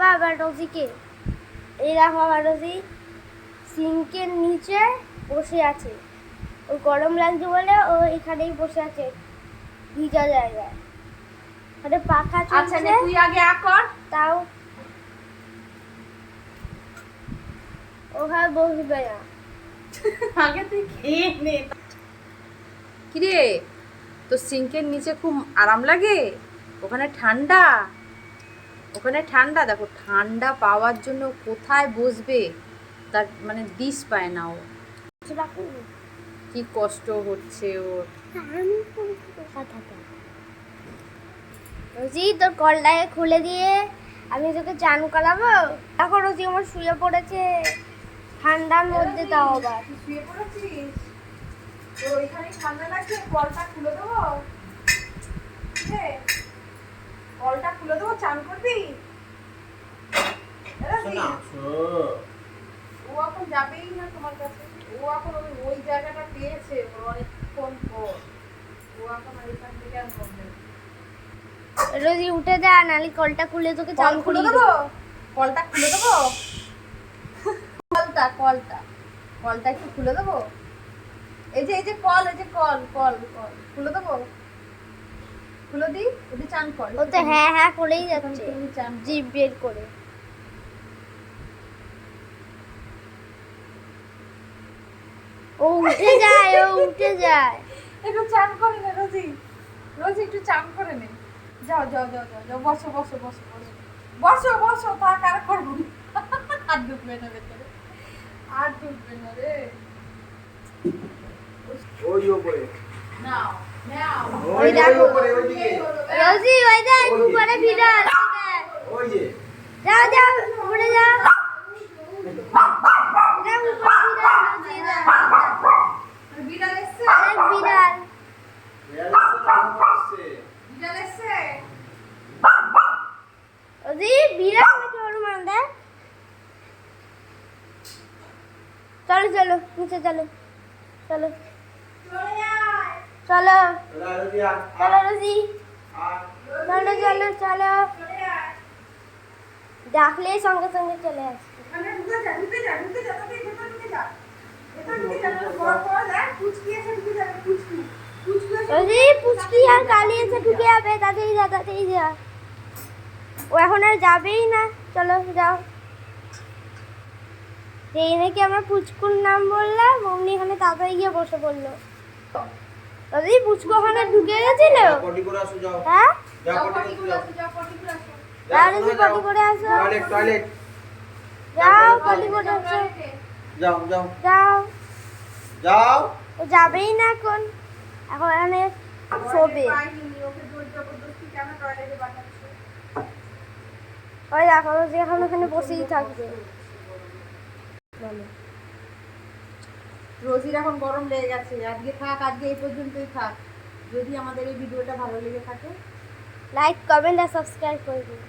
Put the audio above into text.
বাবা রোজিকে এই দেখো আমার রোজি সিঙ্কের নিচে বসে আছে। ওর গরম লাগছে বলে ও এখানেই বসে আছে ভিজা জায়গায়। ওটা পাখা চলছে। আচ্ছা নে তুই আগে কর। তাও ওখানে বসবে না। আগে তুই খেয়ে নে। কিরে তো সিঙ্কের নিচে খুব আরাম লাগে? ওখানে ঠান্ডা, ওখানে ঠান্ডা। দেখো ঠান্ডা পাওয়ার জন্য কোথায় বসবে তার মানে দিশ পায় না ও। কি কষ্ট হচ্ছে ওর। রোজি তোর কলটাকে খুলে দিয়ে আমি তোকে চান করাবো। এখন রোজি আমার শুয়ে পড়েছে ঠান্ডার মধ্যে, তাও আবার তুই শুয়ে পড়েছিস? তো ওইখানে ঠান্ডা লাগছে, কলটা খুলে দেবো? কলটা খুলে দেবো, চান করবি? ও এখন যাবেই না তোমার কাছে। ও এখন ওই জায়গাটা পেয়েছে অনেকক্ষণ পর। ও এখন এখান থেকে আর করবে না। রোজি উঠে যা, নালে কলটা খুলে তোকে চান খুলে করিয়ে দেবো? দেবো। কলটা খুলে দেবো? কলটা একটু খুলে দেবো? এই যে কল, এই যে কল কল কল খুলে দেবো? খুলে দিই, ওটা চান কর। ও তো হ্যাঁ হ্যাঁ করেই যাচ্ছে তুমি চান জিভ বের করে। ও উঠে যায়, ও উঠে যায়। একটু চান করে নে রোজি, রোজি একটু চান করে নে। যাও যাও যাও যাও যাও, বসো বসো বসো বসো বসো বসো। থাক আর করবো না। আর ঢুকবে না ভেতরে, আর ঢুকবে না রে। ওই উপরে নাও নাও। ওই দেখো ওইদিকে রোজি, ওই দেখ উপরে বিড়াল। ওই যে যাও যাও উপরে যাও। যাও উপরে বিড়াল, রোজি যাও। আর বিড়াল এসছে? আরে বিড়াল। বিড়াল এসছে? রোজি বিড়াল নাকি ওর মান্দা। চলো চলো নিচে চলো, চলো চলো চলো রোজি, চলো চলো চলো। ডাকলে সঙ্গে সঙ্গে চলে আসবে। এখানে ঢুকে যা, ঢুকে যা, ঢুকে যা, তাড়াতাড়ি ভেতরে ঢুকে যা। ভেতরে ঢুকে যা, বড় বড় দেখ, পুচকি এসে ঢুকে যাবে, পুচকি। পুচকি এসে রোজি পুচকি আর কালি এসে ঢুকে যাবে, তাড়াতাড়ি যা তাড়াতাড়ি যা। ও এখন আর যাবেই না, চলো যাও। এই নাকি আমার পুচকুর নাম বললাম, অমনি এখানে তাড়াতাড়ি গিয়ে বসে পড়লো। রোজি পুচকু ওখানে ঢুকে গেছিল। পটি করে আসো যাও হ্যাঁ যাও যাও, পটি পটি করে করে আসো আসো, যাও, পটি করে আসো। যাও রোজি পটি করে আসো। টয়লেট টয়লেট যাও পটি করে আসো, যাও যাও যাও। যাও ও যাবেই না এখন, এখন এখানে শোবে। পাইনি, ওকে জোর জবরদস্তি কেন টয়লেটে পাঠাচ্ছ? ওই দেখো রোজি এখন ওখানে বসেই থাকবে। রোজির এখন গরম লেগে গেছে। আজকে থাক, আজকে এই পর্যন্তই থাক। যদি আমাদের এই ভিডিওটা ভালো লেগে থাকে লাইক কমেন্ট আর সাবস্ক্রাইব করে দিন।